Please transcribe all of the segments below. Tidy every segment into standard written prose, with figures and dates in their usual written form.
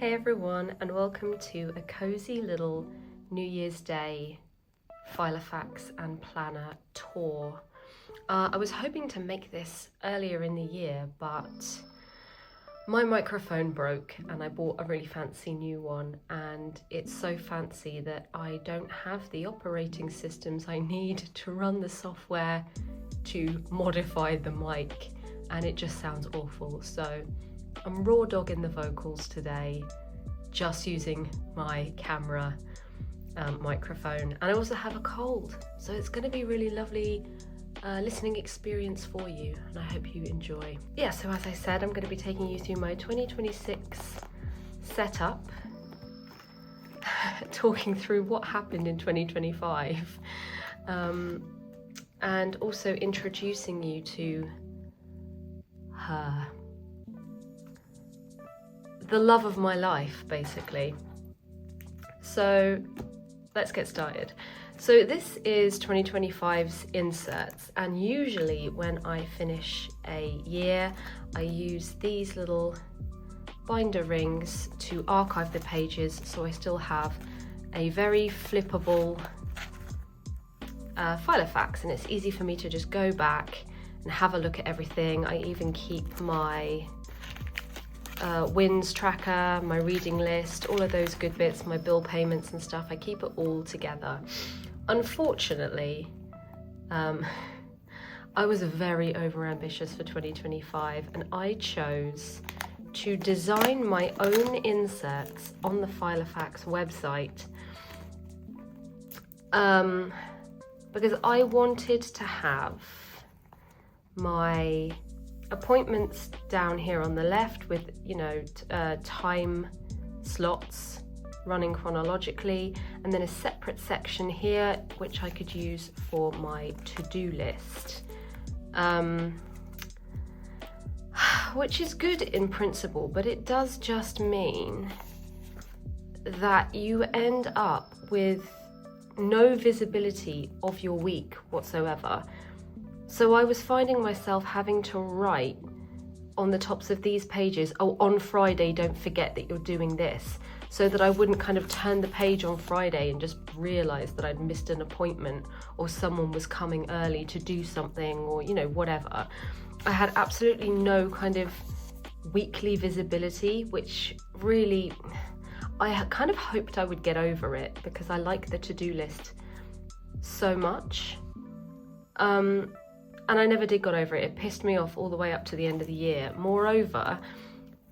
Hey everyone, and welcome to a cozy little New Year's Day Filofax and planner tour. I was hoping to make this earlier in the year, but my microphone broke and I bought a really fancy new one, and it's so fancy that I don't have the operating systems I need to run the software to modify the mic, and it just sounds awful. So I'm raw dogging the vocals today, just using my camera microphone, and I also have a cold, so it's going to be really lovely listening experience for you, and I hope you enjoy. Yeah, so as I said, I'm going to be taking you through my 2026 setup, talking through what happened in 2025, and also introducing you to her. The love of my life, basically. So let's get started. So this is 2025's inserts, and usually when I finish a year, I use these little binder rings to archive the pages, so I still have a very flippable Filofax, and it's easy for me to just go back and have a look at everything. I even keep my wins tracker, my reading list, all of those good bits, my bill payments and stuff. I keep it all together. Unfortunately, I was very overambitious for 2025, and I chose to design my own inserts on the Filofax website because I wanted to have my appointments down here on the left with, you know, time slots running chronologically, and then a separate section here which I could use for my to-do list, which is good in principle, but it does just mean that you end up with no visibility of your week whatsoever. So I was finding myself having to write on the tops of these pages, oh, on Friday, don't forget that you're doing this, so that I wouldn't kind of turn the page on Friday and just realize that I'd missed an appointment or someone was coming early to do something, or, you know, whatever. I had absolutely no kind of weekly visibility, which really, I kind of hoped I would get over it because I like the to-do list so much. And I never did get over it. It pissed me off all the way up to the end of the year. Moreover,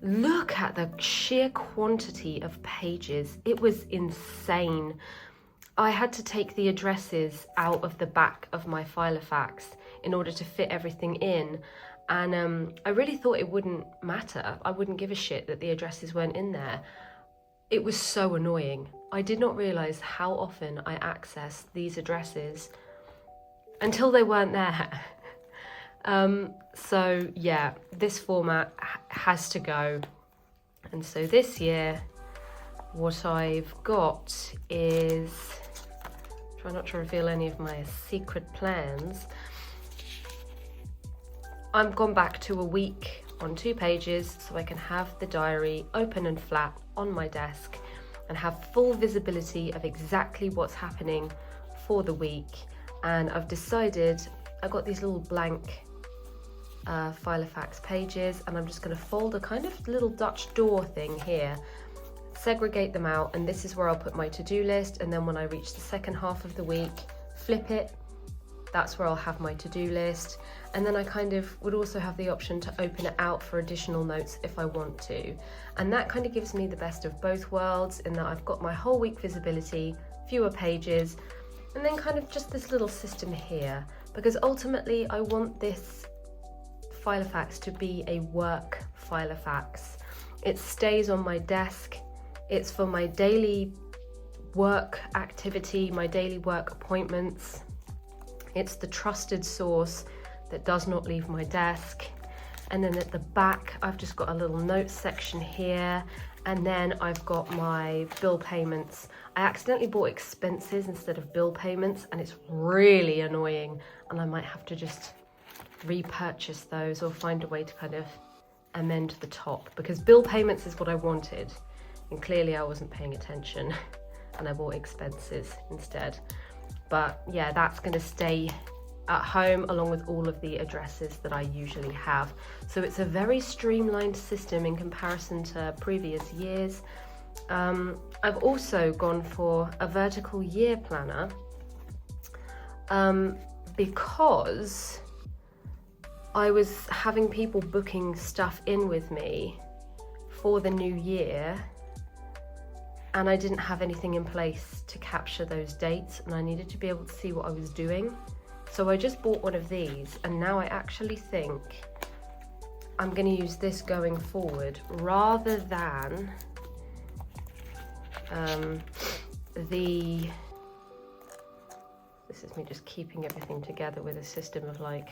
look at the sheer quantity of pages. It was insane. I had to take the addresses out of the back of my Filofax in order to fit everything in. And I really thought it wouldn't matter. I wouldn't give a shit that the addresses weren't in there. It was so annoying. I did not realize how often I accessed these addresses until they weren't there. So yeah, this format has to go. And so this year, what I've got is, try not to reveal any of my secret plans. I've gone back to a week on 2 pages so I can have the diary open and flat on my desk and have full visibility of exactly what's happening for the week. And I've decided, I've got these little blank Filofax pages, and I'm just going to fold a kind of little Dutch door thing here, segregate them out, and this is where I'll put my to-do list. And then when I reach the second half of the week, flip it, that's where I'll have my to-do list. And then I kind of would also have the option to open it out for additional notes if I want to, and that kind of gives me the best of both worlds in that I've got my whole week visibility, fewer pages, and then kind of just this little system here, because ultimately I want this Filofax to be a work Filofax. It stays on my desk. It's for my daily work activity, my daily work appointments. It's the trusted source that does not leave my desk. And then at the back, I've just got a little notes section here. And then I've got my bill payments. I accidentally bought expenses instead of bill payments, and it's really annoying. And I might have to just repurchase those or find a way to kind of amend the top, because bill payments is what I wanted. and clearly I wasn't paying attention and I bought expenses instead. But yeah, that's going to stay at home along with all of the addresses that I usually have. So it's a very streamlined system in comparison to previous years. I've also gone for a vertical year planner because I was having people booking stuff in with me for the new year, and I didn't have anything in place to capture those dates, and I needed to be able to see what I was doing. So I just bought one of these, and now I actually think I'm going to use this going forward rather than this is me just keeping everything together with a system of like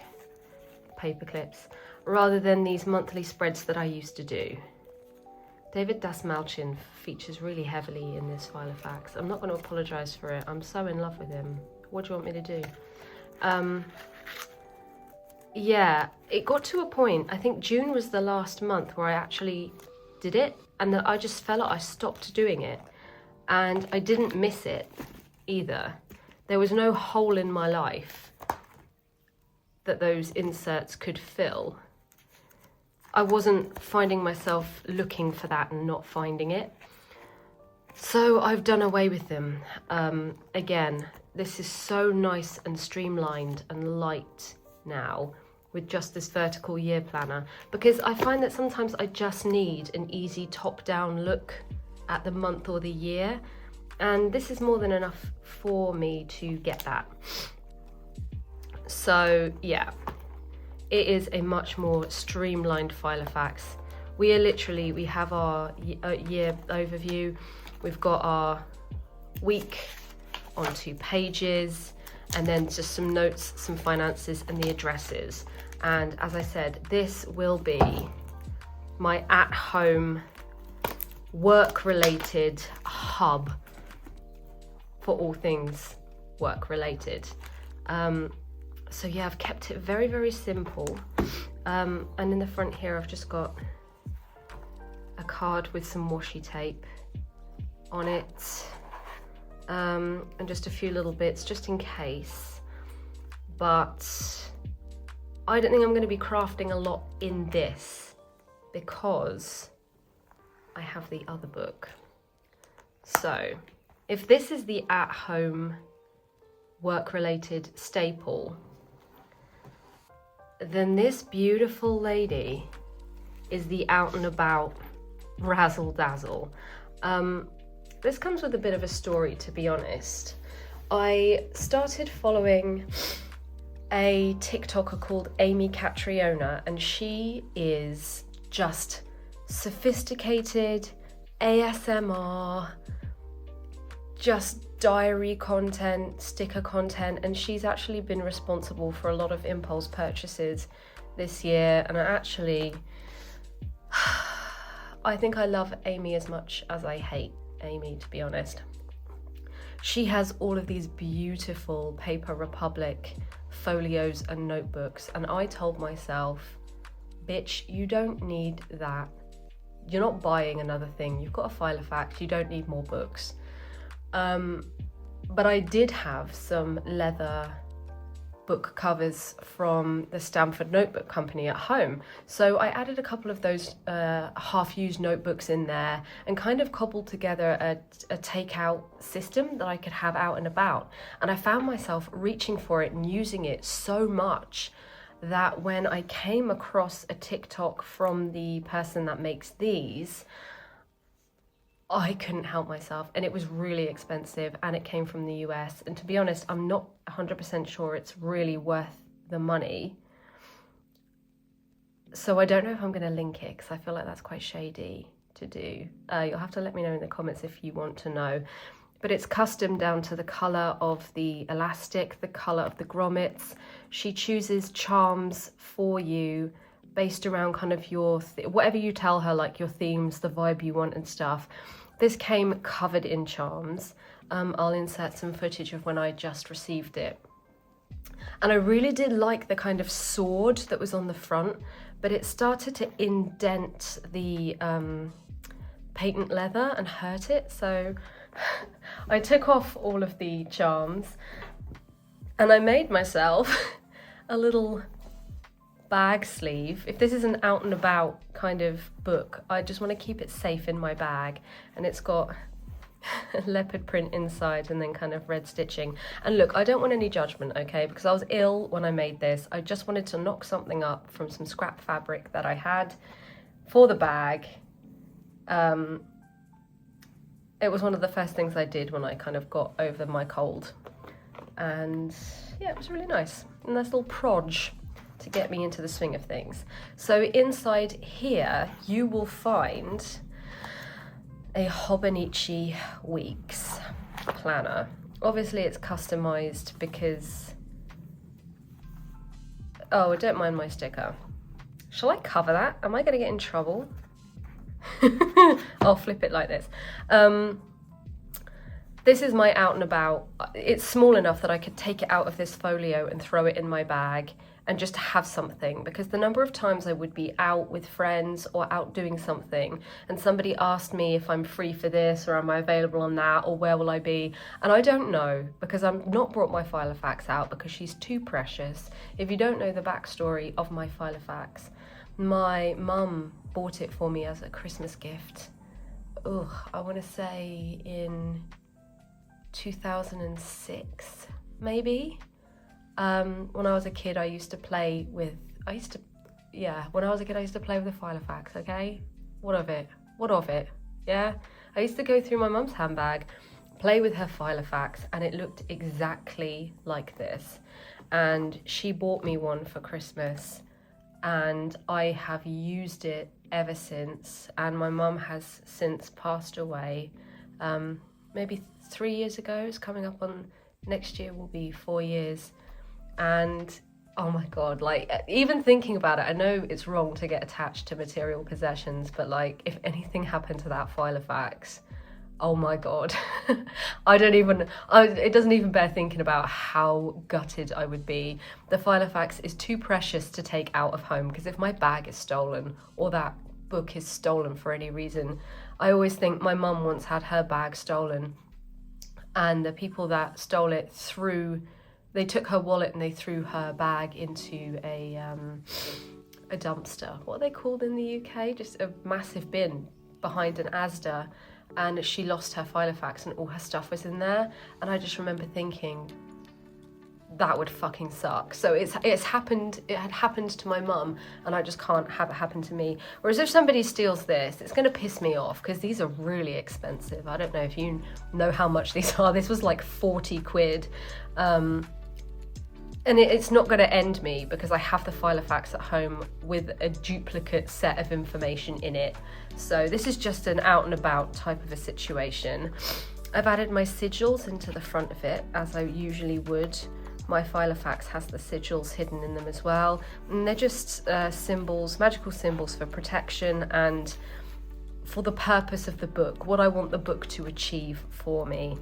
paper clips, rather than these monthly spreads that I used to do. David Dasmalchin features really heavily in this Filofax. I'm not going to apologise for it. I'm so in love with him. What do you want me to do? Yeah, it got to a point, I think June was the last month where I actually did it, and that I just felt like I stopped doing it, and I didn't miss it either. There was no hole in my life that those inserts could fill. I wasn't finding myself looking for that and not finding it. So I've done away with them. Again, this is so nice and streamlined and light now with just this vertical year planner, because I find that sometimes I just need an easy top-down look at the month or the year, and this is more than enough for me to get that. So yeah, it is a much more streamlined Filofax. We have our year overview, we've got our week on 2 pages, and then just some notes, some finances, and the addresses. And as I said, this will be my at-home work-related hub for all things work-related. So yeah, I've kept it very, very simple. And in the front here, I've just got a card with some washi tape on it, and just a few little bits just in case. But I don't think I'm going to be crafting a lot in this because I have the other book. So if this is the at-home work-related staple, then this beautiful lady is the out and about razzle dazzle. This comes with a bit of a story, to be honest. I started following a TikToker called Amy Catriona, and she is just sophisticated ASMR, just diary content, sticker content, and she's actually been responsible for a lot of impulse purchases this year. And I think I love Amy as much as I hate Amy, to be honest. She has all of these beautiful Paper Republic folios and notebooks, and I told myself, bitch, you don't need that. You're not buying another thing. You've got a Filofax, you don't need more books. But I did have some leather book covers from the Stanford Notebook Company at home. So I added a couple of those half-used notebooks in there and kind of cobbled together a takeout system that I could have out and about. And I found myself reaching for it and using it so much that when I came across a TikTok from the person that makes these, I couldn't help myself, and it was really expensive, and it came from the US, and to be honest, I'm not 100% sure it's really worth the money. So I don't know if I'm going to link it, because I feel like that's quite shady to do. You'll have to let me know in the comments if you want to know. But it's custom down to the colour of the elastic, the colour of the grommets. She chooses charms for you based around kind of your, whatever you tell her, like your themes, the vibe you want and stuff. This came covered in charms. I'll insert some footage of when I just received it. And I really did like the kind of sword that was on the front, but it started to indent the patent leather and hurt it, so I took off all of the charms and I made myself a little bag sleeve. If this is an out and about kind of book, I just want to keep it safe in my bag, and it's got a leopard print inside and then kind of red stitching. And look, I don't want any judgment, okay, because I was ill when I made this. I just wanted to knock something up from some scrap fabric that I had for the bag. It was one of the first things I did when I kind of got over my cold, and yeah, it was really nice. A nice little proj to get me into the swing of things. So inside here you will find a Hobonichi Weeks planner. Obviously it's customized because, oh, don't mind my sticker. Shall I cover that? Am I gonna get in trouble? I'll flip it like this. This is my out and about. It's small enough that I could take it out of this folio and throw it in my bag and just have something, because the number of times I would be out with friends or out doing something and somebody asked me if I'm free for this or am I available on that or where will I be, and I don't know because I'm not brought my Filofax out because she's too precious. If you don't know the backstory of my Filofax, my mum bought it for me as a Christmas gift. Ugh, I want to say in 2006 maybe. When I was a kid, I used to play with a Filofax, okay? What of it, yeah? I used to go through my mum's handbag, play with her Filofax, and it looked exactly like this. And she bought me one for Christmas, and I have used it ever since. And my mum has since passed away, maybe 3 years ago. It's coming up on, next year will be 4 years. And oh my god, like, even thinking about it, I know it's wrong to get attached to material possessions, but like, if anything happened to that Filofax, oh my god. It doesn't even bear thinking about how gutted I would be. The Filofax is too precious to take out of home, because if my bag is stolen or that book is stolen for any reason, I always think my mum once had her bag stolen, and the people that stole it they took her wallet and they threw her bag into a dumpster. What are they called in the UK? Just a massive bin behind an Asda, and she lost her Filofax and all her stuff was in there. And I just remember thinking, that would fucking suck. So it had happened to my mum, and I just can't have it happen to me. Whereas if somebody steals this, it's gonna piss me off, because these are really expensive. I don't know if you know how much these are. This was like 40 quid. And it's not going to end me, because I have the Filofax at home with a duplicate set of information in it. So this is just an out and about type of a situation. I've added my sigils into the front of it, as I usually would. My Filofax has the sigils hidden in them as well. And they're just symbols, magical symbols for protection and for the purpose of the book, what I want the book to achieve for me.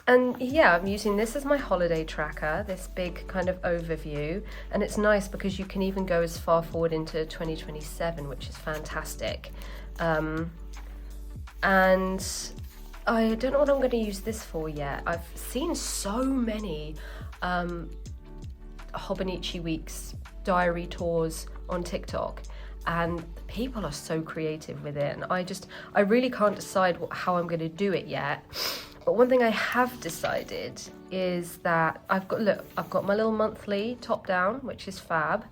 And yeah, I'm using this as my holiday tracker, this big kind of overview, and it's nice because you can even go as far forward into 2027, which is fantastic. And I don't know what I'm going to use this for yet. I've seen so many Hobonichi Weeks diary tours on TikTok, and people are so creative with it, and I really can't decide how I'm going to do it yet. But one thing I have decided is that I've got my little monthly top down, which is fab.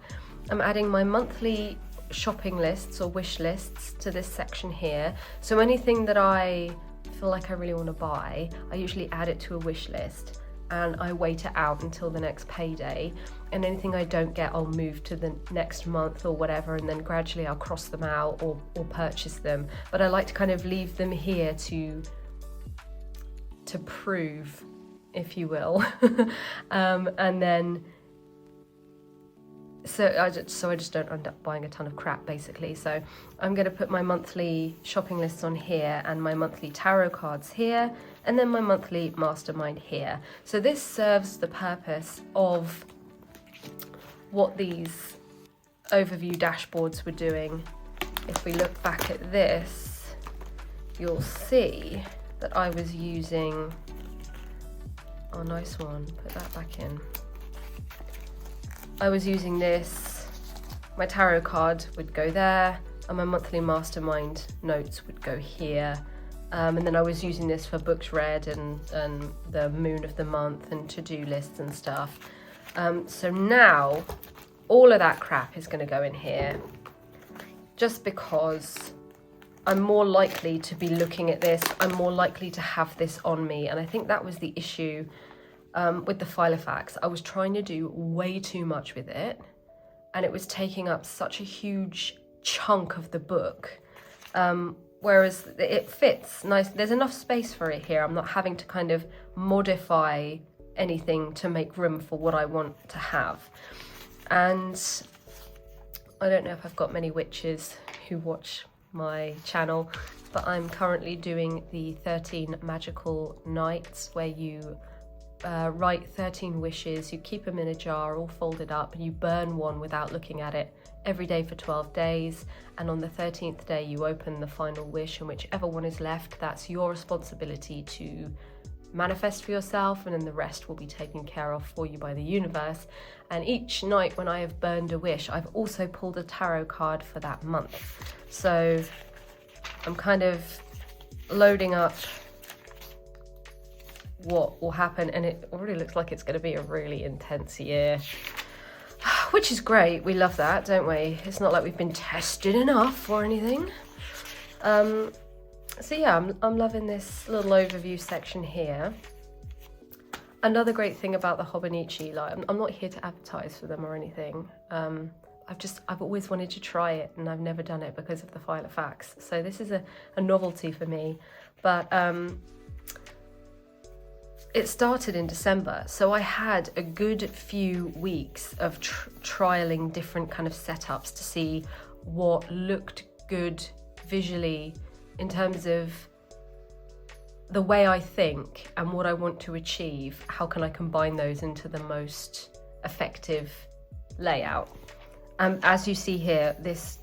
I'm adding my monthly shopping lists or wish lists to this section here. So anything that I feel like I really want to buy, I usually add it to a wish list, and I wait it out until the next payday. And anything I don't get, I'll move to the next month or whatever, and then gradually I'll cross them out or purchase them. But I like to kind of leave them here to prove, if you will. And then so I just don't end up buying a ton of crap, basically. So I'm going to put my monthly shopping lists on here, and my monthly tarot cards here, and then my monthly mastermind here. So this serves the purpose of what these overview dashboards were doing if we look back at this, you'll see that I was using, oh nice one, put that back in. I was using this, my tarot card would go there, and my monthly mastermind notes would go here. And then I was using this for books read and the moon of the month and to-do lists and stuff. So now all of that crap is going to go in here, just because I'm more likely to be looking at this. I'm more likely to have this on me. And I think that was the issue with the Filofax. I was trying to do way too much with it, and it was taking up such a huge chunk of the book. Whereas it fits nice. There's enough space for it here. I'm not having to kind of modify anything to make room for what I want to have. And I don't know if I've got many witches who watch my channel, but I'm currently doing the 13 magical nights, where you write 13 wishes, you keep them in a jar all folded up, and you burn one without looking at it every day for 12 days. And on the 13th day you open the final wish, and whichever one is left, that's your responsibility to manifest for yourself, and then the rest will be taken care of for you by the universe. And each night when I have burned a wish, I've also pulled a tarot card for that month. So I'm kind of loading up what will happen, and it already looks like it's going to be a really intense year, which is great. We love that, don't we? It's not like we've been tested enough or anything. So yeah, I'm loving this little overview section here. Another great thing about the Hobonichi, like I'm not here to advertise for them or anything. I've always wanted to try it, and I've never done it because of the Filofax. So this is a novelty for me. But it started in December, so I had a good few weeks of trialing different kind of setups to see what looked good visually in terms of the way I think and what I want to achieve. How can I combine those into the most effective layout? As you see here, this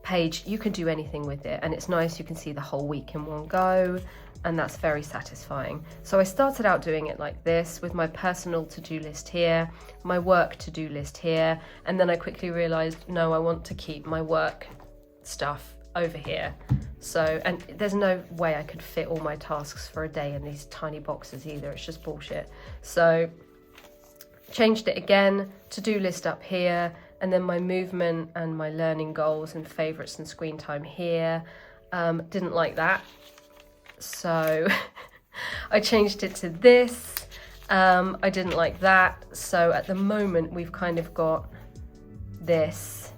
page, you can do anything with it, and it's nice. You can see the whole week in one go, and that's very satisfying. So I started out doing it like this, with my personal to-do list here, my work to-do list here, and then I quickly realized, no, I want to keep my work stuff over here. So, and there's no way I could fit all my tasks for a day in these tiny boxes either. It's just bullshit. So changed it again, to-do list up here, and then my movement and my learning goals and favorites and screen time here. Didn't like that, so I changed it to this. I didn't like that, so at the moment we've kind of got this,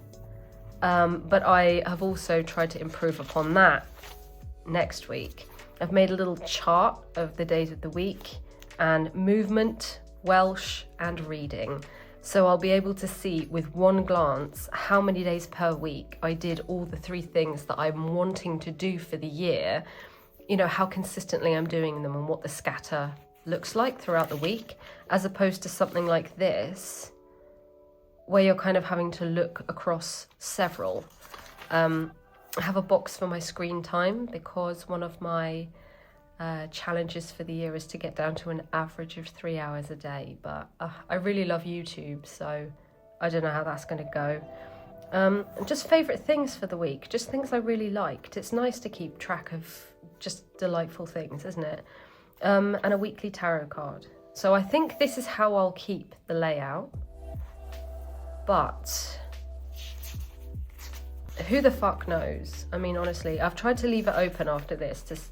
but I have also tried to improve upon that next week. I've made a little chart of the days of the week and movement, Welsh and reading. So I'll be able to see with one glance how many days per week I did all the 3 things that I'm wanting to do for the year, you know, how consistently I'm doing them and what the scatter looks like throughout the week, as opposed to something like this, where you're kind of having to look across several. I have a box for my screen time, because one of my challenges for the year is to get down to an average of 3 hours a day, but I really love YouTube, so I don't know how that's going to go. Just favourite things for the week, just things I really liked. It's nice to keep track of just delightful things, isn't it? And a weekly tarot card. So I think this is how I'll keep the layout, but who the fuck knows? I mean, honestly, I've tried to leave it open after this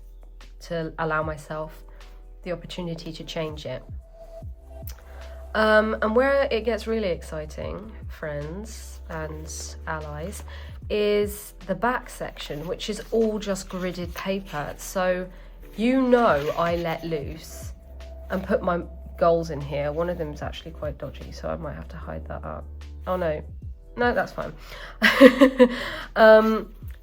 to allow myself the opportunity to change it. And where it gets really exciting, friends and allies, is the back section, which is all just gridded paper. So you know I let loose and put my goals in here. One of them is actually quite dodgy, so I might have to hide that up. Oh no, that's fine.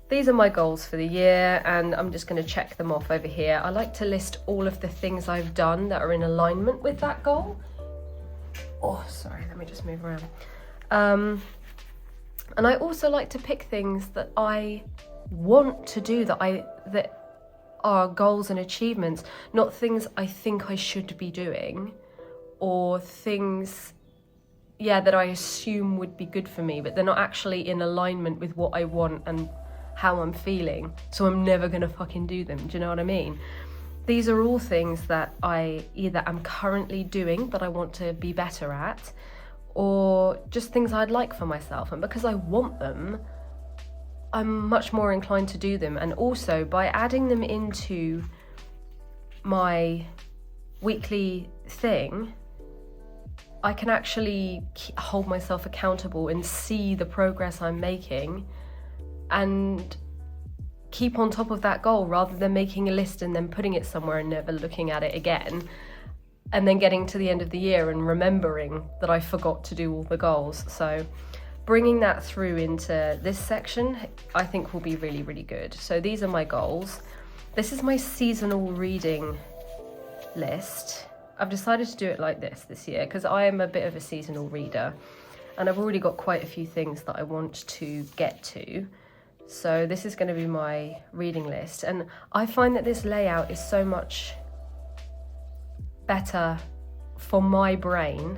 These are my goals for the year, and I'm just going to check them off over here. I like to list all of the things I've done that are in alignment with that goal. Oh, sorry, let me just move around. And I also like to pick things that I want to do, that are goals and achievements, not things I think I should be doing, or things, that I assume would be good for me, but they're not actually in alignment with what I want and how I'm feeling, so I'm never gonna fucking do them. Do you know what I mean? These are all things that I either am currently doing that I want to be better at, or just things I'd like for myself. And because I want them, I'm much more inclined to do them. And also, by adding them into my weekly thing, I can actually hold myself accountable and see the progress I'm making and keep on top of that goal, rather than making a list and then putting it somewhere and never looking at it again, and then getting to the end of the year and remembering that I forgot to do all the goals. So bringing that through into this section, I think will be really, really good. So these are my goals. This is my seasonal reading list. I've decided to do it like this year because I am a bit of a seasonal reader, and I've already got quite a few things that I want to get to. So this is going to be my reading list, and I find that this layout is so much better for my brain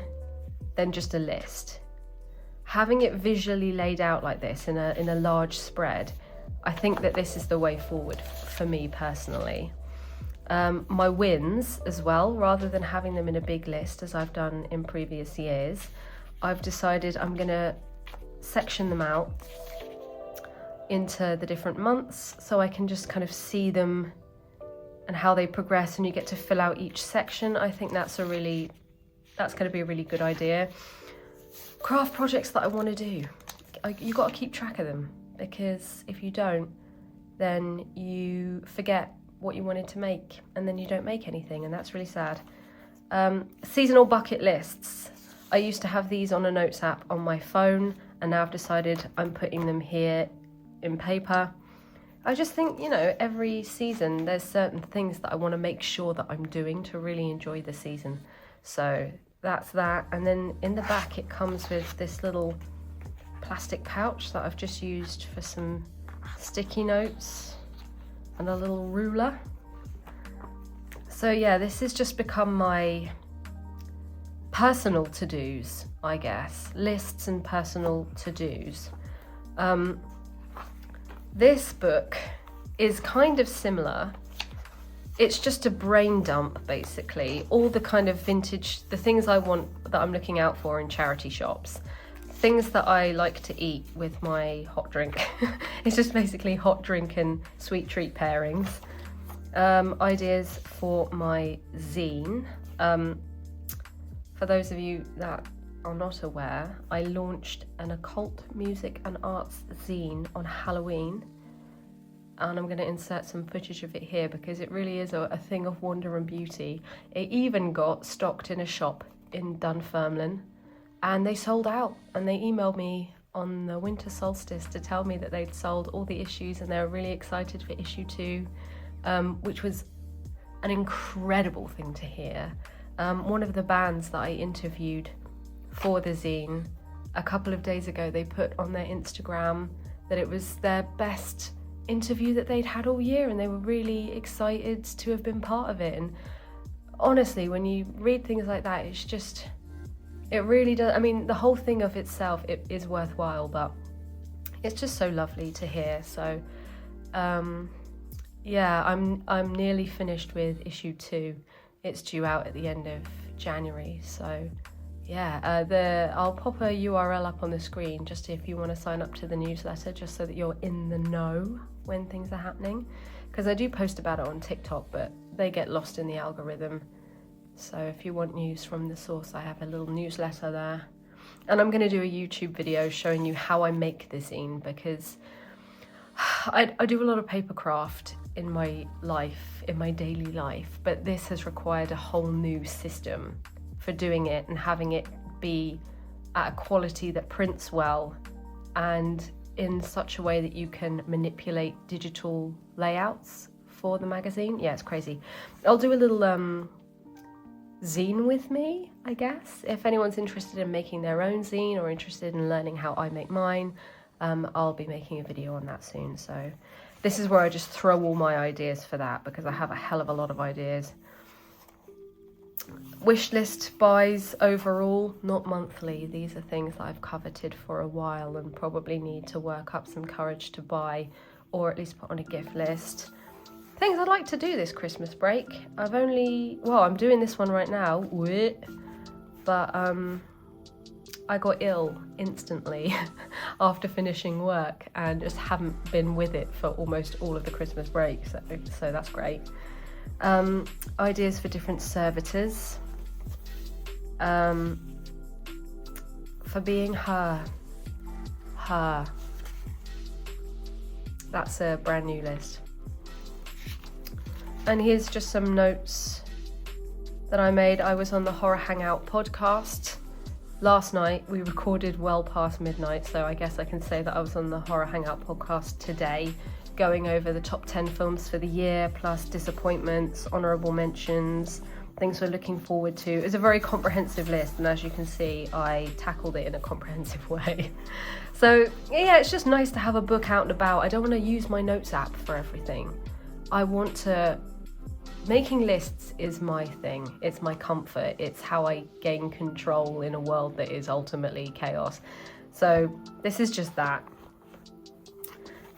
than just a list. Having it visually laid out like this in a large spread, I think that this is the way forward for me personally. My wins as well, rather than having them in a big list as I've done in previous years, I've decided I'm going to section them out into the different months, so I can just kind of see them and how they progress, and you get to fill out each section. I think that's going to be a really good idea. Craft projects that I want to do, you got to keep track of them, because if you don't, then you forget what you wanted to make, and then you don't make anything, and that's really sad. Seasonal bucket lists. I used to have these on a notes app on my phone, and now I've decided I'm putting them here in paper. I just think, every season there's certain things that I want to make sure that I'm doing to really enjoy the season. So that's that. And then in the back it comes with this little plastic pouch that I've just used for some sticky notes and a little ruler. So yeah, this has just become my personal to-dos, I guess. Lists and personal to-dos. This book is kind of similar. It's just a brain dump, basically. All the kind of vintage, the things I want that I'm looking out for in charity shops. Things that I like to eat with my hot drink. It's just basically hot drink and sweet treat pairings. Ideas for my zine. For those of you that are not aware, I launched an occult music and arts zine on Halloween, and I'm going to insert some footage of it here because it really is a thing of wonder and beauty. It even got stocked in a shop in Dunfermline, and they sold out, and they emailed me on the winter solstice to tell me that they'd sold all the issues and they were really excited for issue 2, which was an incredible thing to hear. One of the bands that I interviewed for the zine a couple of days ago, they put on their Instagram that it was their best interview that they'd had all year, and they were really excited to have been part of it. And honestly, when you read things like that, it's just, it really does, I mean, the whole thing of itself, it is worthwhile, but it's just so lovely to hear. So yeah, I'm nearly finished with issue 2. It's due out at the end of January, so yeah, I'll pop a URL up on the screen just if you want to sign up to the newsletter, just so that you're in the know when things are happening, because I do post about it on TikTok, but they get lost in the algorithm. So if you want news from the source, I have a little newsletter there. And I'm going to do a YouTube video showing you how I make the zine, because I do a lot of paper craft in my life, in my daily life, but this has required a whole new system for doing it and having it be at a quality that prints well and in such a way that you can manipulate digital layouts for the magazine. Yeah, it's crazy. I'll do a little zine with me, I guess. If anyone's interested in making their own zine or interested in learning how I make mine, I'll be making a video on that soon. So this is where I just throw all my ideas for that, because I have a hell of a lot of ideas. Wishlist buys overall, not monthly. These are things that I've coveted for a while and probably need to work up some courage to buy, or at least put on a gift list. Things I'd like to do this Christmas break. I'm doing this one right now, but I got ill instantly after finishing work and just haven't been with it for almost all of the Christmas break, so that's great. Ideas for different servitors, for being her. That's a brand new list. And here's just some notes that I made. I was on the Horror Hangout podcast last night. We recorded well past midnight, so I guess I can say that I was on the Horror Hangout podcast today, going over the top 10 films for the year, plus disappointments, honourable mentions, things we're looking forward to. It's a very comprehensive list, and as you can see, I tackled it in a comprehensive way. So yeah, it's just nice to have a book out and about. I don't want to use my notes app for everything. Making lists is my thing. It's my comfort. It's how I gain control in a world that is ultimately chaos. So this is just that.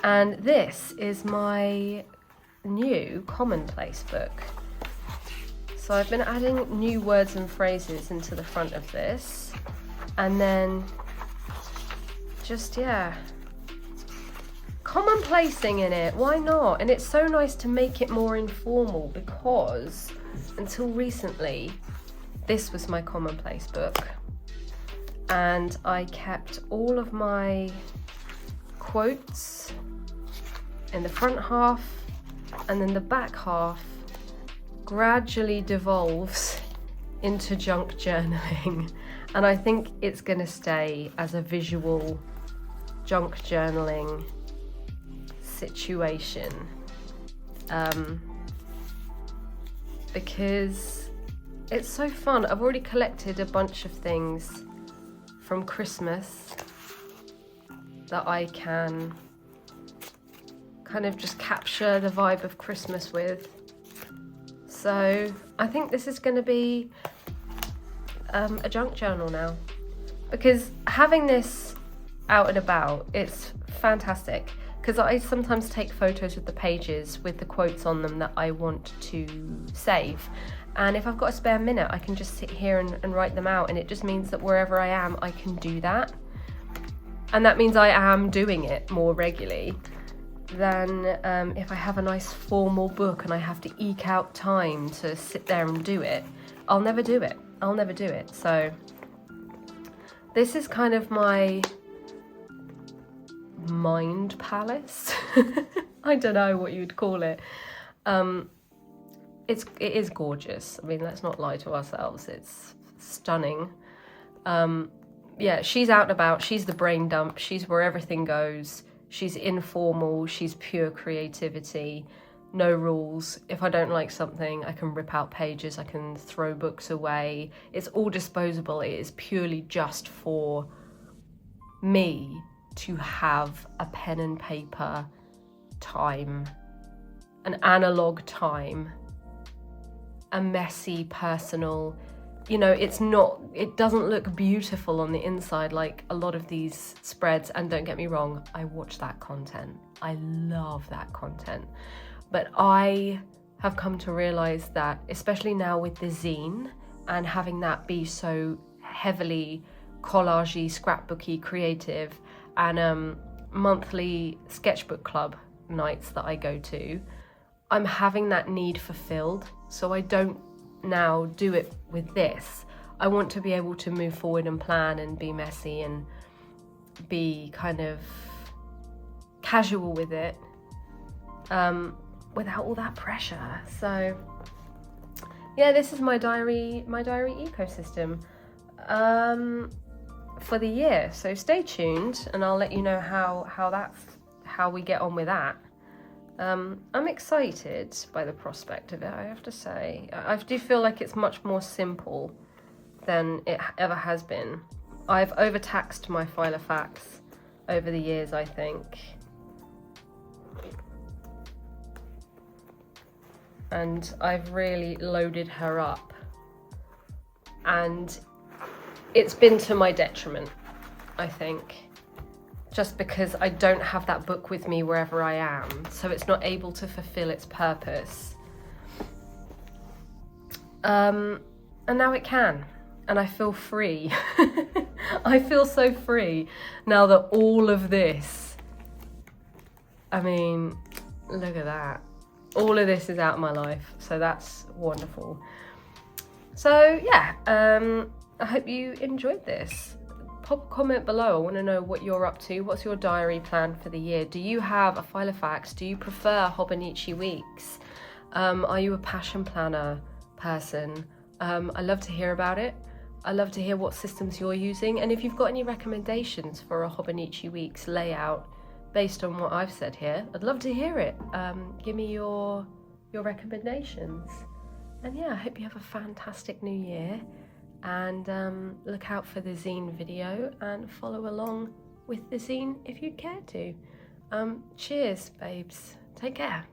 And this is my new Commonplace book. So I've been adding new words and phrases into the front of this, and then just, commonplacing in it, why not? And it's so nice to make it more informal, because until recently this was my Commonplace book, and I kept all of my quotes in the front half, and then the back half gradually devolves into junk journaling, and I think it's gonna stay as a visual junk journaling situation, because it's so fun. I've already collected a bunch of things from Christmas that I can kind of just capture the vibe of Christmas with. So I think this is going to be a junk journal now, because having this out and about, it's fantastic, because I sometimes take photos of the pages with the quotes on them that I want to save, and if I've got a spare minute I can just sit here and write them out, and it just means that wherever I am I can do that, and that means I am doing it more regularly than if I have a nice formal book and I have to eke out time to sit there and do it. I'll never do it. So this is kind of my mind palace. I don't know what you'd call it. It is gorgeous. I mean, let's not lie to ourselves. It's stunning. She's out and about. She's the brain dump. She's where everything goes. She's informal. She's pure creativity. No rules. If I don't like something, I can rip out pages. I can throw books away. It's all disposable. It is purely just for me to have a pen and paper time, an analog time, a messy personal, it doesn't look beautiful on the inside like a lot of these spreads, and don't get me wrong, I watch that content. I love that content. But I have come to realize that, especially now with the zine and having that be so heavily collagey, scrapbooky, creative, and monthly sketchbook club nights that I go to, I'm having that need fulfilled. So I don't now do it with this. I want to be able to move forward and plan and be messy and be kind of casual with it, without all that pressure. So yeah, this is my diary ecosystem for the year. So stay tuned and I'll let you know how we get on with that. I'm excited by the prospect of it, I have to say. I do feel like it's much more simple than it ever has been. I've overtaxed my Filofax over the years, I think. And I've really loaded her up, and it's been to my detriment, I think, just because I don't have that book with me wherever I am, so it's not able to fulfill its purpose. And now it can, and I feel free. I feel so free now that all of this, I mean, look at that. All of this is out of my life, so that's wonderful. So yeah, I hope you enjoyed this. Pop a comment below. I want to know what you're up to. What's your diary plan for the year? Do you have a Filofax? Do you prefer Hobonichi Weeks? Are you a passion planner person? I love to hear about it. I love to hear what systems you're using, and if you've got any recommendations for a Hobonichi Weeks layout based on what I've said here, I'd love to hear it. Give me your recommendations. And yeah, I hope you have a fantastic new year, and look out for the Zine video and follow along with the Zine if you care to. Cheers, babes. Take care.